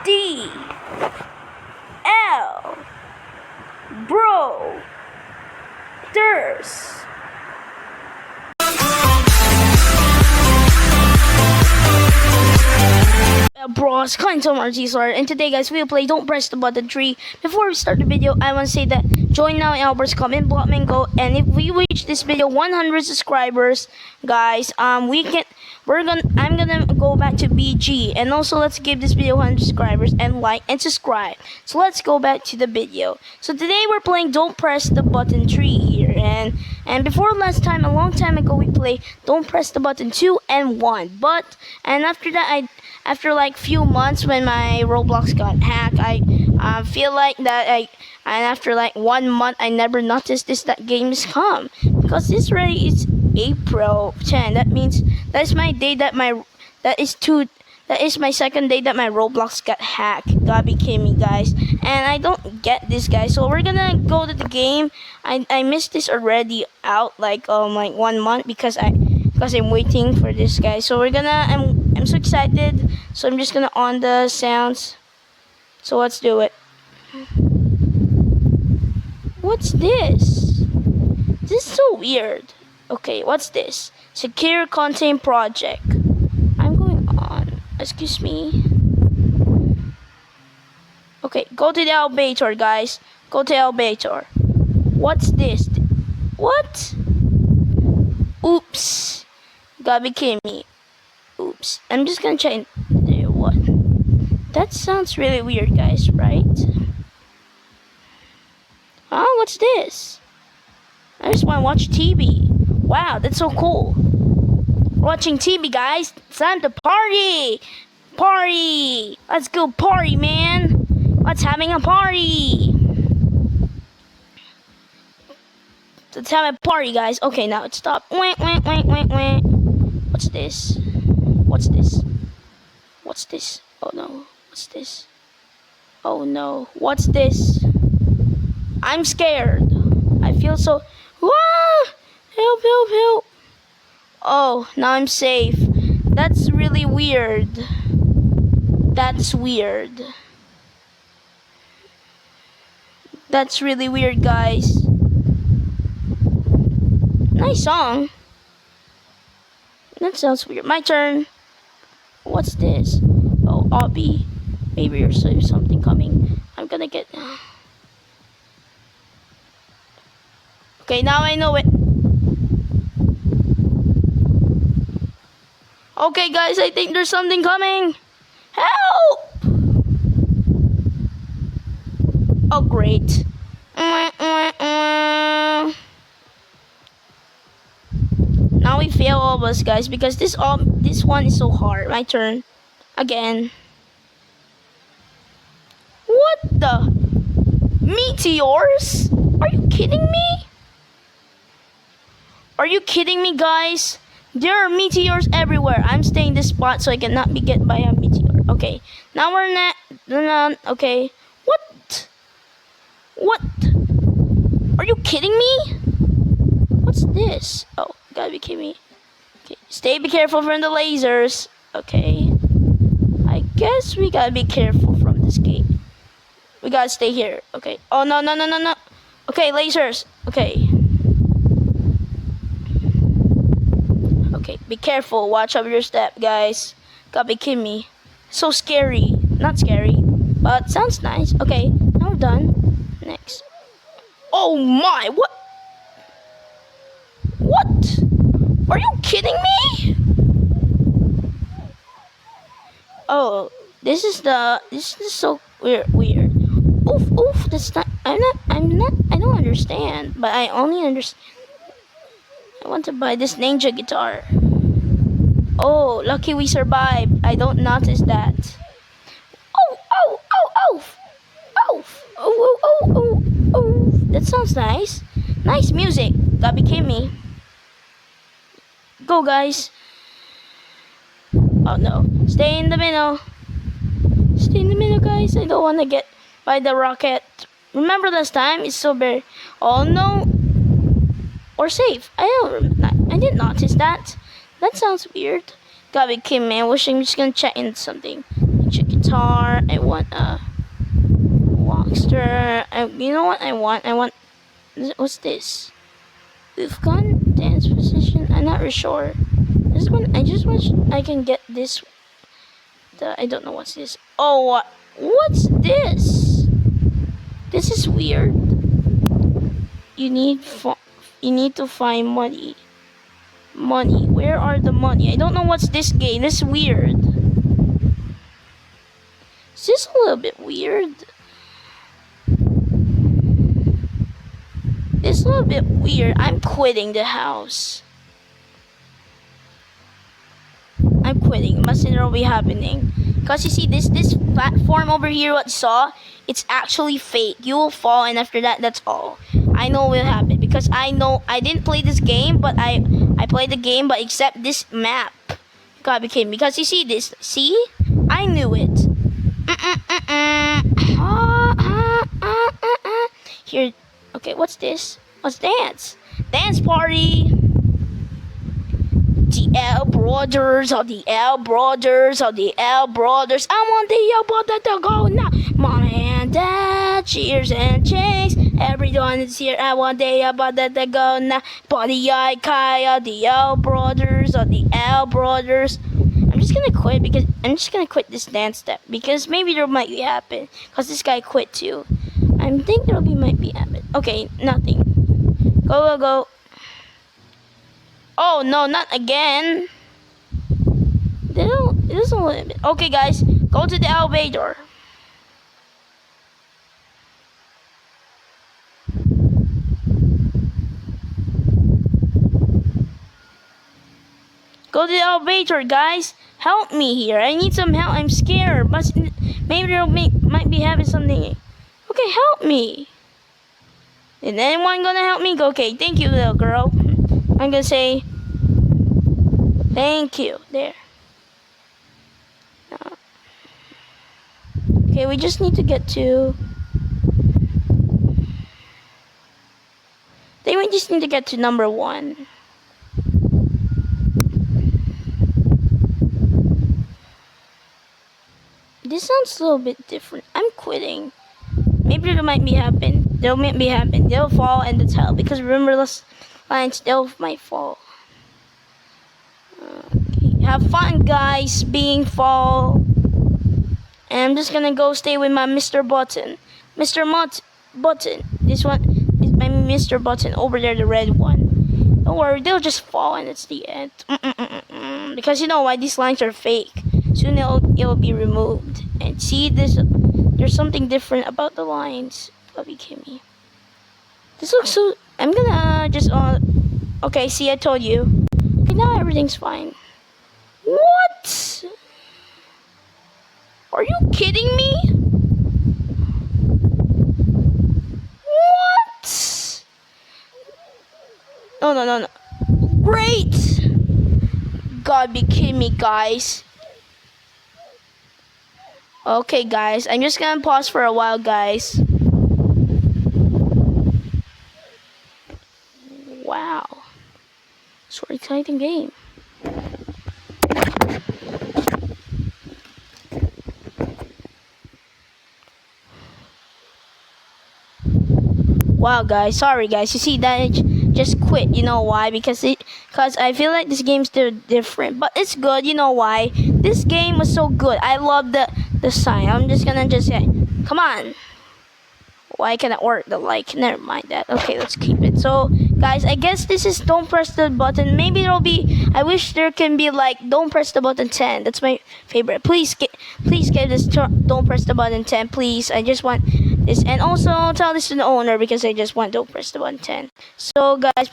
D L Bro Ders. Bros, Clinton Martisor, and today guys we'll play Don't Press the Button 3. Before we start the video, I want to say that join now in Albert's comment block and go, and if we reach this video 100 subscribers, guys, I'm gonna go back to BG, and also let's give this video 100 subscribers and like and subscribe. So let's go back to the video. So today we're playing Don't Press the Button 3 here, and before last time, a long time ago, we played Don't Press the Button 2 and 1, and after that after like few months when my Roblox got hacked, I feel like that and after like 1 month I never noticed that game is come, because this already is April 10. That means that's my day that is my second day that my Roblox got hacked. God became me, guys, and I don't get this, guys. So we're gonna go to the game. I missed this already out like 1 month because I'm waiting for this, guys. So I'm so excited. So I'm just gonna on the sounds. So let's do it. What's this? This is so weird. Okay, what's this? Secure content project. I'm going on. Excuse me. Okay, go to the elevator, guys. Go to the elevator. What's this? What? Oops. God became me. Oops. I'm just gonna check there. What? That sounds really weird, guys, right? Huh? What's this? I just wanna watch TV. Wow, that's so cool. Watching TV, guys. It's time to party! Party! Let's go party, man! Let's having a party! Let's have a party, guys. Okay, now it's stopped. Wait. What's this? What's this? What's this? Oh no. What's this? Oh no. What's this? I'm scared. I feel so... Wah! Help. Oh, now I'm safe. That's really weird. That's weird. That's really weird, guys. Nice song. That sounds weird. My turn. What's this? Oh, Obby. Maybe there's something coming. I'm gonna get... Okay, now I know it. Okay, guys, I think there's something coming. Help! Oh, great. Now we fail all of us, guys, because this one is so hard. My turn. Again. What the? Meteors? Are you kidding me? Are you kidding me, guys? There are meteors everywhere. I'm staying this spot so I cannot be get by a meteor. Okay. Now we're not. Okay. What? Are you kidding me? What's this? Oh, gotta be kidding me. Okay. Be careful from the lasers. Okay. I guess we gotta be careful from this gate. We gotta stay here. Okay. Oh, no. Okay, lasers. Okay. Okay, be careful. Watch over your step, guys. Gotta be kidding me. So scary. Not scary, but sounds nice. Okay, now we're done. Next. Oh my, what? What? Are you kidding me? Oh, this is so weird. Oof, that's not, I don't understand, but I only understand. I want to buy this ninja guitar. Oh, lucky we survived. I don't notice that. Oh. That sounds nice. Nice music. That became me. Go, guys. Oh no. Stay in the middle. Stay in the middle, guys. I don't want to get by the rocket. Remember last time? It's so very... Oh no. Or safe. I didn't notice that. That sounds weird. Gotta be kidding me. I wish I'm just gonna check in something. Check guitar. I want a Walkster. You know what I want? What's this? We've gone dance position. I'm not really sure. This one, I just wish I can get this. I don't know what's this. Oh, what's this? This is weird. You need to find money. Money. Where are the money? I don't know what's this game. This is weird. Is this a little bit weird? It's a little bit weird. I'm quitting the house. I'm quitting. Mustn't be happening. Because you see, this platform over here, what you saw, it's actually fake. You will fall, and after that, that's all. I know what will happen because I know I didn't play this game, but I played the game, but except this map, God became because you see this. See, I knew it. Here, okay. What's this? What's dance? Dance party. The L brothers, or the L brothers, or the L brothers. I want the L brothers to go now. Mom and Dad, cheers and chase. Everyone is here. I want the L brothers to go now. Body I Kaya, the L brothers, or the L brothers. I'm just gonna quit because I'm just gonna quit this dance step because maybe there might be happen. Cause this guy quit too. I think there might be happen. Okay, nothing. Go. Oh no, not again. It doesn't limit. Okay, guys, go to the elevator. Go to the elevator, guys. Help me here. I need some help. I'm scared. But maybe there might be having something. Okay, help me. Is anyone gonna help me? Okay, thank you, little girl. I'm gonna say thank you. There. Okay, we just need to get to. Then we just need to get to number 1. This sounds a little bit different. I'm quitting. Maybe there might be happen. They'll fall and that's hell because remember those lines. They'll might fall. Okay. Have fun, guys. Being fall. And I'm just gonna go stay with my Mr. Button. Button. This one is my Mr. Button over there, the red one. Don't worry, they'll just fall and it's the end. Because you know why these lines are fake. Soon it'll be removed. And see this. There's something different about the lines. Bobby Kimmy. This looks so. I'm gonna just okay, see, I told you. Okay, now everything's fine. What? Are you kidding me? What? No. Great! God be kidding me, guys. Okay, guys, I'm just gonna pause for a while, guys. Wow. So exciting game. Wow, guys, sorry guys. You see that it just quit. You know why? Because I feel like this game's still different, but it's good. You know why? This game was so good. I love the sign. I'm just gonna say, come on. Why can't it work? The like, never mind that. Okay, let's keep it. So, guys, I guess this is don't press the button. Maybe there'll be. I wish there can be like don't press the button 10. That's my favorite. Please get this. Don't press the button 10, please. I just want this, and also tell this to the owner because I just want don't press the button 10. So, guys.